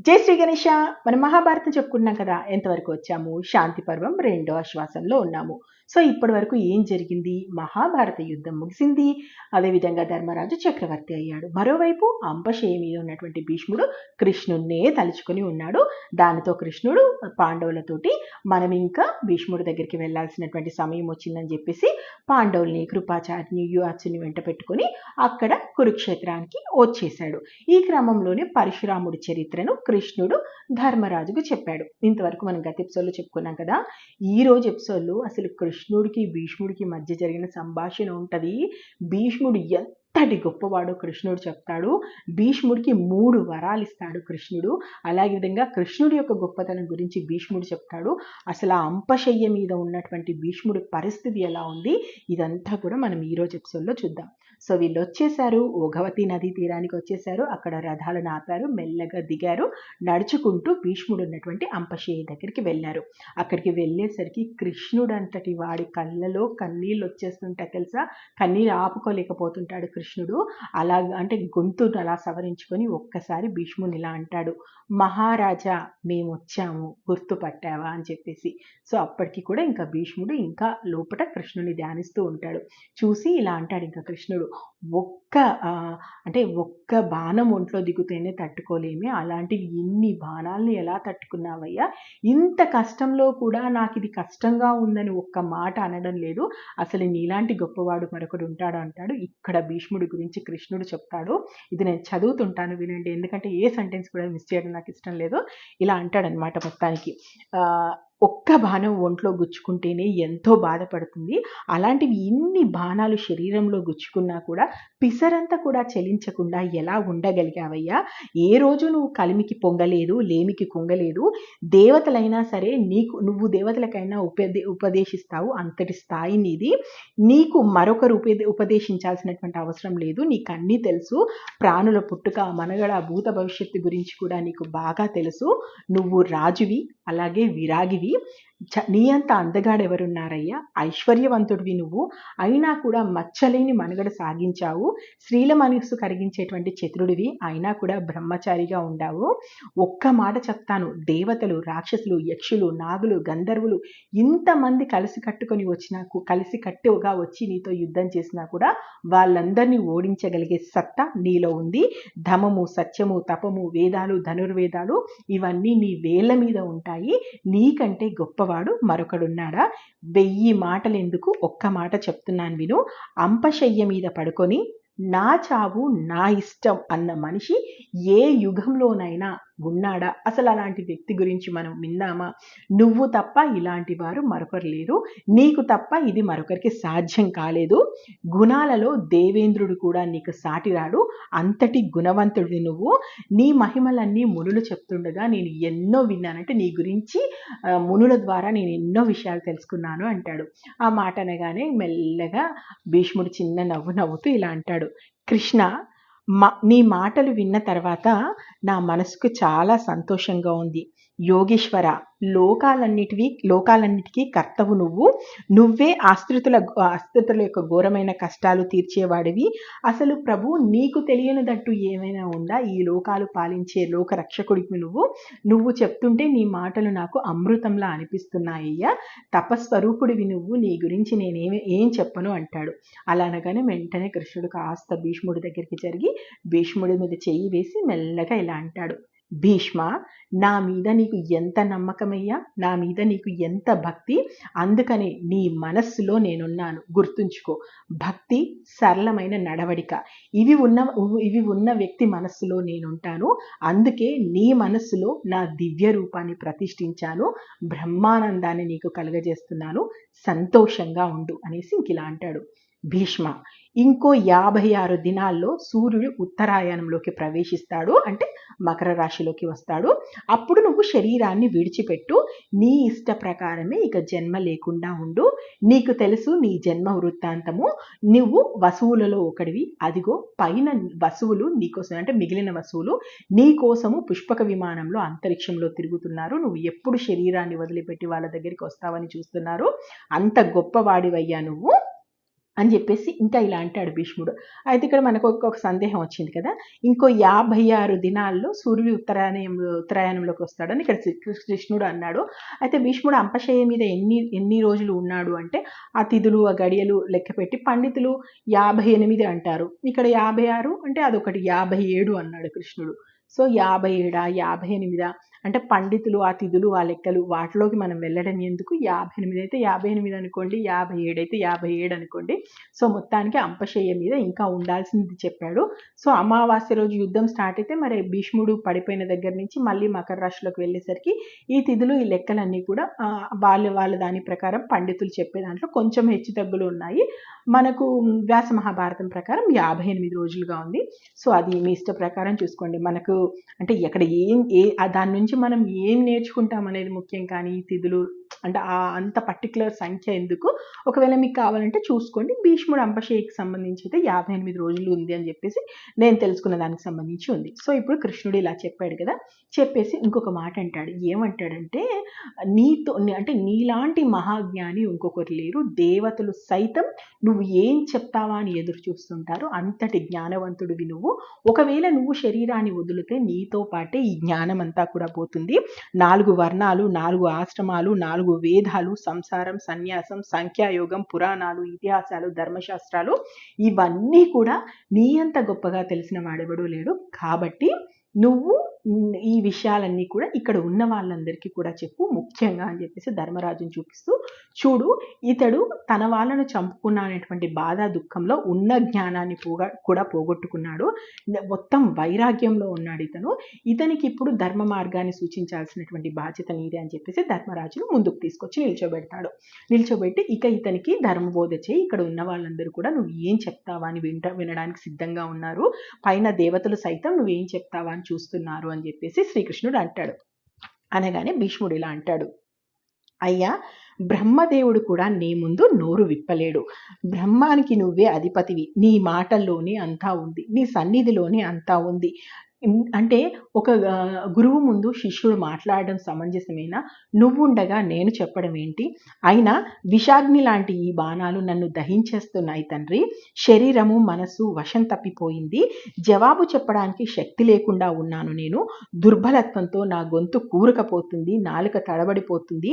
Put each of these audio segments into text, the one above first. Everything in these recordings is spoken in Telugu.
జై శ్రీ గణేష. మనం మహాభారతం చెప్పుకున్నాం కదా, ఎంతవరకు వచ్చాము? శాంతి పర్వం 2వ ఆశ్వాసంలో ఉన్నాము. సో ఇప్పటి వరకు ఏం జరిగింది? మహాభారత యుద్ధం ముగిసింది. అదేవిధంగా ధర్మరాజు చక్రవర్తి అయ్యాడు. మరోవైపు అంపశయ్య మీద ఉన్నటువంటి భీష్ముడు కృష్ణున్నే తలుచుకొని ఉన్నాడు. దానితో కృష్ణుడు పాండవులతోటి మనం ఇంకా భీష్ముడి దగ్గరికి వెళ్లాల్సినటువంటి సమయం వచ్చిందని చెప్పేసి పాండవుల్ని, కృపాచార్యుని, యువాచుని వెంట పెట్టుకొని అక్కడ కురుక్షేత్రానికి వచ్చేశాడు. ఈ క్రమంలోనే పరశురాముడి చరిత్రను కృష్ణుడు ధర్మరాజుకు చెప్పాడు. ఇంతవరకు మనం గత ఎపిసోడ్లో చెప్పుకున్నాం కదా. ఈ రోజు ఎపిసోడ్లో అసలు కృష్ణుడికి భీష్ముడికి మధ్య జరిగిన సంభాషణ ఉంటది. భీష్ముడు ఎంతటి గొప్పవాడో కృష్ణుడు చెప్తాడు. భీష్ముడికి 3 వరాలు ఇస్తాడు కృష్ణుడు. అలాగే విధంగా కృష్ణుడి యొక్క గొప్పతనం గురించి భీష్ముడు చెప్తాడు. అసలు ఆ అంపశయ్య మీద ఉన్నటువంటి భీష్ముడి పరిస్థితి ఎలా ఉంది, ఇదంతా కూడా మనం ఈ రోజు ఎపిసోడ్లో చూద్దాం. సో వీళ్ళు వచ్చేసారు, ఓఘవతి నదీ తీరానికి వచ్చేసారు. అక్కడ రథాలను ఆపారు, మెల్లగా దిగారు. నడుచుకుంటూ భీష్ముడు ఉన్నటువంటి అంపశయ్య దగ్గరికి వెళ్ళారు. అక్కడికి వెళ్ళేసరికి కృష్ణుడు అంతటి వాడి కళ్ళలో కన్నీళ్ళు వచ్చేస్తుంటాయి తెలుసా. కన్నీళ్ళు ఆపుకోలేకపోతుంటాడు కృష్ణుడు. అలా అంటే గొంతును అలా సవరించుకొని ఒక్కసారి భీష్ముని ఇలా అంటాడు, మహారాజా మేము వచ్చాము, గుర్తుపట్టావా అని చెప్పేసి. సో అప్పటికి కూడా ఇంకా భీష్ముడు ఇంకా లోపల కృష్ణుని ధ్యానిస్తూ ఉంటాడు. చూసి ఇలా అంటాడు ఇంకా కృష్ణుడు, ఒక్క బాణం ఒంట్లో దిగుతేనే తట్టుకోలేమే, అలాంటివి ఇన్ని బాణాలని ఎలా తట్టుకున్నావయ్యా? ఇంత కష్టంలో కూడా నాకు ఇది కష్టంగా ఉందని ఒక్క మాట అనడం లేదు. అసలు నీలాంటి గొప్పవాడు మరొకడు ఉంటాడు అంటాడు. ఇక్కడ భీష్ముడి గురించి కృష్ణుడు చెప్తాడు. ఇది నేను చదువుతుంటాను, వినండి. ఎందుకంటే ఏ సెంటెన్స్ కూడా మిస్ చేయడం నాకు ఇష్టం లేదు. ఇలా అంటాడనమాట మొత్తానికి. ఒక్క బాణం ఒంట్లో గుచ్చుకుంటేనే ఎంతో బాధపడుతుంది. అలాంటివి ఇన్ని బాణాలు శరీరంలో గుచ్చుకున్నా కూడా పిసరంతా కూడా చలించకుండా ఎలా ఉండగలిగావయ్యా? ఏ రోజు నువ్వు కలిమికి పొంగలేదు, లేమికి కుంగలేదు. దేవతలైనా సరే నువ్వు దేవతలకైనా ఉపదేశిస్తావు, అంతటి స్థాయి నీది. నీకు మరొకరు ఉపదేశించాల్సినటువంటి అవసరం లేదు. నీకు అన్నీ తెలుసు. ప్రాణుల పుట్టుక, మనగడ, భూత భవిష్యత్తు గురించి కూడా నీకు బాగా తెలుసు. నువ్వు రాజువి, అలాగే విరాగివి. నీ అంత అందగాడెవరున్నారయ్యా? ఐశ్వర్యవంతుడివి నువ్వు. అయినా కూడా మచ్చలేని మనుగడ సాగించావు. స్త్రీల మనస్సు కరిగించేటువంటి చతురుడివి, అయినా కూడా బ్రహ్మచారిగా ఉండావు. ఒక్క మాట చెప్తాను, దేవతలు, రాక్షసులు, యక్షులు, నాగులు, గంధర్వులు ఇంతమంది కలిసికట్టుగా వచ్చి నీతో యుద్ధం చేసినా కూడా వాళ్ళందరినీ ఓడించగలిగే సత్తా నీలో ఉంది. ధమము, సత్యము, తపము, వేదాలు, ధనుర్వేదాలు ఇవన్నీ నీ వేళ్ల మీద ఉంటాయి. నీకంటే గొప్పవాడు మరొకడున్నాడా? 1000 మాటలు ఎందుకు, ఒక్క మాట చెప్తున్నాను విను. అంపశయ్య మీద పడుకొని నా చావు నా ఇష్టం అన్న మనిషి ఏ యుగంలోనైనా ఉన్నాడా? అసలు అలాంటి వ్యక్తి గురించి మనం విన్నామా? నువ్వు తప్ప ఇలాంటి వారు మరొకరు లేరు. నీకు తప్ప ఇది మరొకరికి సాధ్యం కాలేదు. గుణాలలో దేవేంద్రుడు కూడా నీకు సాటిరాడు. అంతటి గుణవంతుడివి నువ్వు. నీ మహిమలన్నీ మునులు చెప్తుండగా నేను ఎన్నో విన్నానంటే నీ గురించి మునుల ద్వారా నేను ఎన్నో విషయాలు తెలుసుకున్నాను అంటాడు. ఆ మాట అనగానే మెల్లగా భీష్ముడు చిన్న నవ్వు నవ్వుతూ ఇలా అంటాడు, కృష్ణ, నీ మాటలు విన్న తర్వాత నా మనసుకు చాలా సంతోషంగా ఉంది. యోగేశ్వర, లోకాలన్నిటికీ కర్తవు నువ్వే ఆశ్రితుల యొక్క ఘోరమైన కష్టాలు తీర్చేవాడివి. అసలు ప్రభు, నీకు తెలియనిదట్టు ఏమైనా ఉందా? ఈ లోకాలు పాలించే లోక రక్షకుడివి నువ్వు చెప్తుంటే నీ మాటలు నాకు అమృతంలా అనిపిస్తున్నాయ్యా. తపస్వరూపుడివి నువ్వు, నీ గురించి ఏం చెప్పను అంటాడు. అలా అనగానే వెంటనే కృష్ణుడు కాస్త భీష్ముడి దగ్గరికి జరిగి భీష్ముడి మీద చెయ్యి వేసి మెల్లగా ఇలా అంటాడు, భీష్మ, నా మీద నీకు ఎంత నమ్మకమయ్యా, నా మీద నీకు ఎంత భక్తి. అందుకనే నీ మనస్సులో నేనున్నాను, గుర్తుంచుకో. భక్తి, సరళమైన నడవడిక ఇవి ఉన్న వ్యక్తి మనస్సులో నేనుంటాను. అందుకే నీ మనస్సులో నా దివ్య రూపాన్ని ప్రతిష్ఠించాను. బ్రహ్మానందాన్ని నీకు కలుగజేస్తున్నాను. సంతోషంగా ఉండు అనేసి ఇంకిలా అంటాడు. భీష్మ, ఇంకో 56 దినాల్లో సూర్యుడు ఉత్తరాయణంలోకి ప్రవేశిస్తాడు, అంటే మకర రాశిలోకి వస్తాడు. అప్పుడు నువ్వు శరీరాన్ని విడిచిపెట్టు. నీ ఇష్ట ప్రకారమే ఇక జన్మ లేకుండా ఉండు. నీకు తెలుసు నీ జన్మ వృత్తాంతము. నువ్వు వసువులలో ఒకడివి. అదిగో పైన వసువులు నీకోసం, అంటే మిగిలిన వసువులు నీ కోసము పుష్పక విమానంలో అంతరిక్షంలో తిరుగుతున్నారు. నువ్వు ఎప్పుడు శరీరాన్ని వదిలిపెట్టి వాళ్ళ దగ్గరికి వస్తావని చూస్తున్నారు. అంత గొప్పవాడివయ్యా నువ్వు. అని చెప్పేసి ఇంకా ఇలా అంటాడు భీష్ముడు. అయితే ఇక్కడ మనకు ఒక సందేహం వచ్చింది కదా, ఇంకో 56 దినాల్లో సూర్యుడు ఉత్తరాయణంలోకి వస్తాడని ఇక్కడ కృష్ణుడు అన్నాడు. అయితే భీష్ముడు అంపశయ్య మీద ఎన్ని రోజులు ఉన్నాడు అంటే ఆ తిథులు ఆ గడియలు లెక్క పెట్టి పండితులు 58 అంటారు, ఇక్కడ 56 అంటే అదొకటి 57 అన్నాడు కృష్ణుడు. సో 57 58 అంటే పండితులు ఆ తిథులు ఆ లెక్కలు వాటిలోకి మనం వెళ్ళడం ఎందుకు, 58 అయితే 58 అనుకోండి, 57 అయితే 57 అనుకోండి. సో మొత్తానికి అంపశయ్య మీద ఇంకా ఉండాల్సింది చెప్పాడు. సో అమావాస్య రోజు యుద్ధం స్టార్ట్ అయితే మరి భీష్ముడు పడిపోయిన దగ్గర నుంచి మళ్ళీ మకర రాశిలోకి వెళ్ళేసరికి ఈ తిథులు ఈ లెక్కలన్నీ కూడా వాళ్ళ దాని ప్రకారం పండితులు చెప్పే దాంట్లో కొంచెం హెచ్చు తగ్గులు ఉన్నాయి. మనకు వ్యాస మహాభారతం ప్రకారం 58 రోజులుగా ఉంది. సో అది మీ ఇష్ట ప్రకారం చూసుకోండి. మనకు అంటే ఎక్కడ దాని నుంచి మనం ఏం నేర్చుకుంటాం అనేది ముఖ్యం, కానీ తిథులు అంటే అంత పర్టికులర్ సంఖ్య ఎందుకు, ఒకవేళ మీకు కావాలంటే చూసుకోండి. భీష్ముడు అంపశయ్యకి సంబంధించి అయితే 58 రోజులు ఉంది అని చెప్పేసి నేను తెలుసుకున్న దానికి సంబంధించి ఉంది. సో ఇప్పుడు కృష్ణుడు ఇలా చెప్పాడు కదా, చెప్పేసి ఇంకొక మాట అంటాడు. ఏమంటాడంటే, అంటే నీలాంటి మహాజ్ఞాని ఇంకొకరు లేరు, దేవతలు సైతం నువ్వు ఏం చెప్తావా అని ఎదురు చూస్తుంటారు, అంతటి జ్ఞానవంతుడివి నువ్వు. ఒకవేళ నువ్వు శరీరాన్ని వదిలితే నీతో పాటే ఈ జ్ఞానం అంతా కూడా పోతుంది. 4 వర్ణాలు, 4 ఆశ్రమాలు, 4 వేదాలు, సంసారం, సన్యాసం, సంఖ్యాయోగం, పురాణాలు, ఇతిహాసాలు, ధర్మశాస్త్రాలు ఇవన్నీ కూడా నీ అంత గొప్పగా తెలిసిన వాడెవడూ లేడు. కాబట్టి నువ్వు ఈ విషయాలన్నీ కూడా ఇక్కడ ఉన్న వాళ్ళందరికీ కూడా చెప్పు, ముఖ్యంగా అని చెప్పేసి ధర్మరాజుని చూపిస్తూ, చూడు ఇతడు తన వాళ్ళను చంపుకున్నటువంటి బాధ దుఃఖంలో ఉన్న జ్ఞానాన్ని కూడా పోగొట్టుకున్నాడు, మొత్తం వైరాగ్యంలో ఉన్నాడు ఇతనికి ఇప్పుడు ధర్మ మార్గాన్ని సూచించాల్సినటువంటి బాధ్యత నీదే అని చెప్పేసి ధర్మరాజును ముందుకు తీసుకొచ్చి నిల్చోబెట్టి ఇక ఇతనికి ధర్మబోధ చేయి, ఇక్కడ ఉన్న వాళ్ళందరూ కూడా నువ్వు ఏం చెప్తావా అని వినడానికి సిద్ధంగా ఉన్నారు, పైన దేవతలు సైతం నువ్వేం చెప్తావా అని చూస్తున్నారు అని చెప్పేసి శ్రీకృష్ణుడు అంటాడు. అనగానే భీష్ముడు ఇలా అంటాడు, అయ్యా బ్రహ్మదేవుడు కూడా నీ ముందు నోరు విప్పలేడు, బ్రహ్మానికి నువ్వే అధిపతివి, నీ మాటల్లోనే అంతా ఉంది, నీ సన్నిధిలోనే అంతా ఉంది. అంటే ఒక గురువు ముందు శిష్యుడు మాట్లాడడం సమంజసమేనా, నువ్వుండగా నేను చెప్పడం ఏంటి, అయినా విషాగ్ని లాంటి ఈ బాణాలు నన్ను దహించేస్తున్నాయి తండ్రి, శరీరము మనసు వశం తప్పిపోయింది, జవాబు చెప్పడానికి శక్తి లేకుండా ఉన్నాను, నేను దుర్బలత్వంతో నా గొంతు కూరకపోతుంది, నాలుక తడబడిపోతుంది,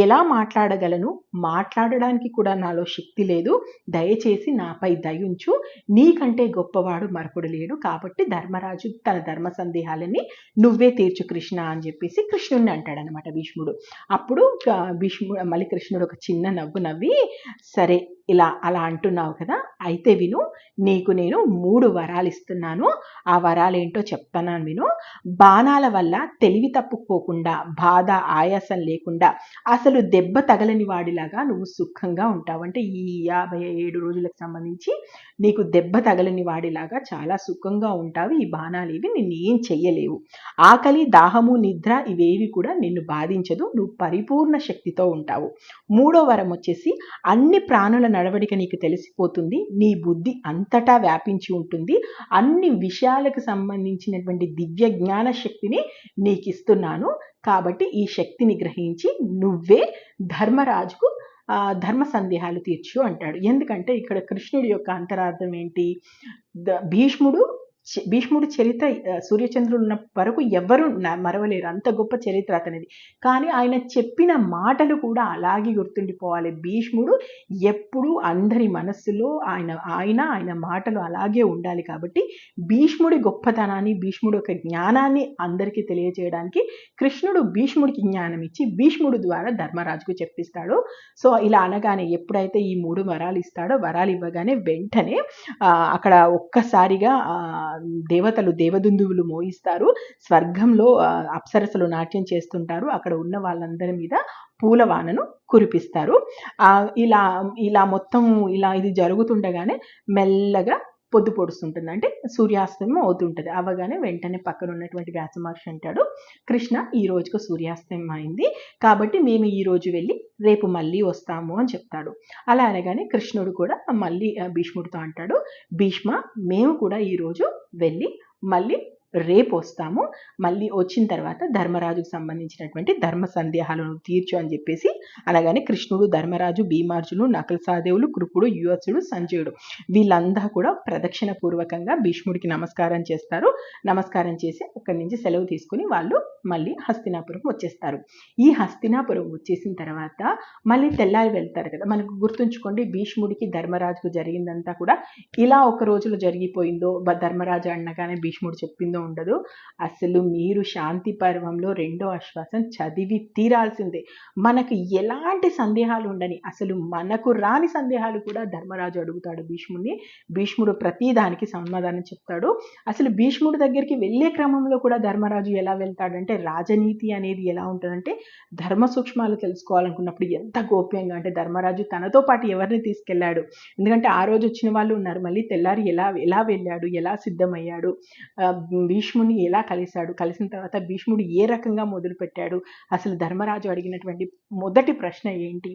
ఎలా మాట్లాడగలను, మాట్లాడడానికి కూడా నాలో శక్తి లేదు, దయచేసి నాపై దయుంచు, నీకంటే గొప్పవాడు మరొకడు లేడు, కాబట్టి ధర్మరాజు తన ధర్మ సందేహాలని నువ్వే తీర్చు కృష్ణ అని చెప్పేసి కృష్ణుడిని అంటాడనమాట భీష్ముడు. అప్పుడు మళ్ళీ కృష్ణుడు ఒక చిన్న నవ్వు నవ్వి, సరే అలా అంటున్నావు కదా, అయితే విను, నీకు నేను 3 వరాలు ఇస్తున్నాను, ఆ వరాలు ఏంటో చెప్తాను విను. బాణాల వల్ల తెలివి తప్పుకోకుండా, బాధ ఆయాసం లేకుండా, అసలు దెబ్బ తగలని వాడిలాగా నువ్వు సుఖంగా ఉంటావు. అంటే ఈ 57 రోజులకు సంబంధించి నీకు దెబ్బ తగలని వాడిలాగా చాలా సుఖంగా ఉంటావు, ఈ బాణాలు ఇవి నిన్ను ఏం చెయ్యలేవు, ఆకలి దాహము నిద్ర ఇవేవి కూడా నిన్ను బాధించదు, నువ్వు పరిపూర్ణ శక్తితో ఉంటావు. 3వ వరం వచ్చేసి, అన్ని ప్రాణుల నడవడిక నీకు తెలిసిపోతుంది, నీ బుద్ధి అంతటా వ్యాపించి ఉంటుంది, అన్ని విషయాలకు సంబంధించినటువంటి దివ్య జ్ఞాన శక్తిని నీకు ఇస్తున్నాను, కాబట్టి ఈ శక్తిని గ్రహించి నువ్వే ధర్మరాజుకు ధర్మ సందేహాలు తీర్చు అంటాడు. ఎందుకంటే ఇక్కడ కృష్ణుడి యొక్క అంతరార్థం ఏంటి, భీష్ముడు చరిత్ర సూర్యచంద్రులు ఉన్న వరకు ఎవరు మరవలేరు, అంత గొప్ప చరిత్ర అతనిది. కానీ ఆయన చెప్పిన మాటలు కూడా అలాగే గుర్తుండిపోవాలి. భీష్ముడు ఎప్పుడూ అందరి మనస్సులో ఆయన మాటలు అలాగే ఉండాలి. కాబట్టి భీష్ముడి గొప్పతనాన్ని, భీష్ముడి యొక్క జ్ఞానాన్ని అందరికీ తెలియజేయడానికి కృష్ణుడు భీష్ముడికి జ్ఞానం ఇచ్చి భీష్ముడు ద్వారా ధర్మరాజుకు చెప్పిస్తాడు. సో ఇలా అనగానే ఎప్పుడైతే ఈ 3 వరాలు ఇస్తాడో, వరాలు ఇవ్వగానే వెంటనే అక్కడ ఒక్కసారిగా దేవతలు దేవదుందువులు మోయిస్తారు, స్వర్గంలో అప్సరసలు నాట్యం చేస్తుంటారు, అక్కడ ఉన్న వాళ్ళందరి మీద పూలవానను కురిపిస్తారు. ఇలా మొత్తం ఇది జరుగుతుండగానే మెల్లగా పొద్దు పొడుస్తుంటుంది, అంటే సూర్యాస్తమయం అవుతుంటుంది. అవగానే వెంటనే పక్కన ఉన్నటువంటి వ్యాస మహర్షి అంటాడు, కృష్ణ ఈ రోజుకు సూర్యాస్తమయం అయింది, కాబట్టి మేము ఈ రోజు వెళ్ళి రేపు మళ్ళీ వస్తాము అని చెప్తాడు. అలా అనగానే కృష్ణుడు కూడా మళ్ళీ భీష్ముడితో అంటాడు, భీష్మ మేము కూడా ఈరోజు వెళ్ళి మళ్ళీ రేపు వస్తాము. మళ్ళీ వచ్చిన తర్వాత ధర్మరాజుకు సంబంధించినటువంటి ధర్మ సందేహాలను తీర్చు అని చెప్పేసి అనగానే కృష్ణుడు, ధర్మరాజు, భీమార్జును, నకుల సహదేవులు, కృపుడు, యువత్సుడు, సంజయుడు వీళ్ళంతా కూడా ప్రదక్షిణ పూర్వకంగా భీష్ముడికి నమస్కారం చేస్తారు. నమస్కారం చేసి అక్కడి నుంచి సెలవు తీసుకుని వాళ్ళు మళ్ళీ హస్తినాపురం వచ్చేస్తారు. ఈ హస్తినాపురం వచ్చేసిన తర్వాత మళ్ళీ తెల్లారి వెళ్తారు కదా. మనకు గుర్తుంచుకోండి, భీష్ముడికి ధర్మరాజుకు జరిగిందంతా కూడా ఇలా ఒక రోజులో జరిగిపోయిందో, ధర్మరాజు అన్నగానే భీష్ముడు చెప్పిందో ఉండదు. అసలు మీరు శాంతి పర్వంలో 2వ ఆశ్వాసం చదివి తీరాల్సిందే. మనకు ఎలాంటి సందేహాలు ఉండని, అసలు మనకు రాని సందేహాలు కూడా ధర్మరాజు అడుగుతాడు భీష్ముడిని. భీష్ముడు ప్రతి దానికి సమాధానం చెప్తాడు. అసలు భీష్ముడి దగ్గరికి వెళ్ళే క్రమంలో కూడా ధర్మరాజు ఎలా వెళ్తాడంటే, రాజనీతి అనేది ఎలా ఉంటుందంటే, ధర్మ సూక్ష్మాలు తెలుసుకోవాలనుకున్నప్పుడు ఎంత గోప్యంగా అంటే, ధర్మరాజు తనతో పాటు ఎవరిని తీసుకెళ్లాడు, ఎందుకంటే ఆ రోజు వచ్చిన వాళ్ళు ఉన్నారు, మళ్ళీ తెల్లారి ఎలా వెళ్ళాడు, ఎలా సిద్ధమయ్యాడు, భీష్ముని ఎలా కలిశాడు, కలిసిన తర్వాత భీష్ముడు ఏ రకంగా మొదలుపెట్టాడు, అసలు ధర్మరాజు అడిగినటువంటి మొదటి ప్రశ్న ఏంటి,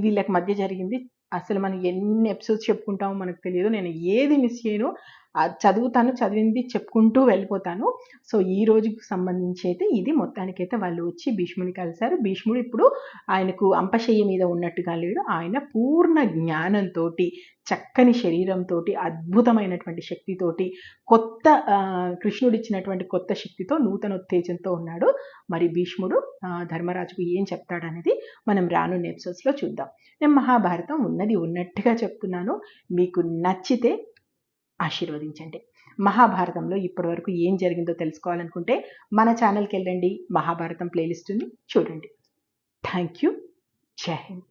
వీళ్ళకి మధ్య జరిగింది. అసలు మనం ఎన్ని ఎపిసోడ్స్ చెప్పుకుంటామో మనకు తెలియదు. నేను ఏది మిస్ చేయను, చదువుతాను, చదివింది చెప్పుకుంటూ వెళ్ళిపోతాను. సో ఈ రోజుకు సంబంధించి అయితే ఇది. మొత్తానికైతే వాళ్ళు వచ్చి భీష్ముని కలిశారు. భీష్ముడు ఇప్పుడు ఆయనకు అంపశయ్య మీద ఉన్నట్టుగా లేడు. ఆయన పూర్ణ జ్ఞానంతో, చక్కని శరీరంతో, అద్భుతమైనటువంటి శక్తితోటి, కొత్త కృష్ణుడు ఇచ్చినటువంటి కొత్త శక్తితో, నూతన ఉత్తేజంతో ఉన్నాడు. మరి భీష్ముడు ధర్మరాజుకు ఏం చెప్తాడనేది మనం రానున్న ఎపిసోడ్స్లో చూద్దాం. నేను మహాభారతం ఉన్నది ఉన్నట్టుగా చెప్తున్నాను. మీకు నచ్చితే ఆశీర్వదించండి. మహాభారతంలో ఇప్పటి వరకు ఏం జరిగిందో తెలుసుకోవాలనుకుంటే మన ఛానల్కి వెళ్ళండి, మహాభారతం ప్లేలిస్ట్ ఉంది, చూడండి. Thank you. జై హింద్.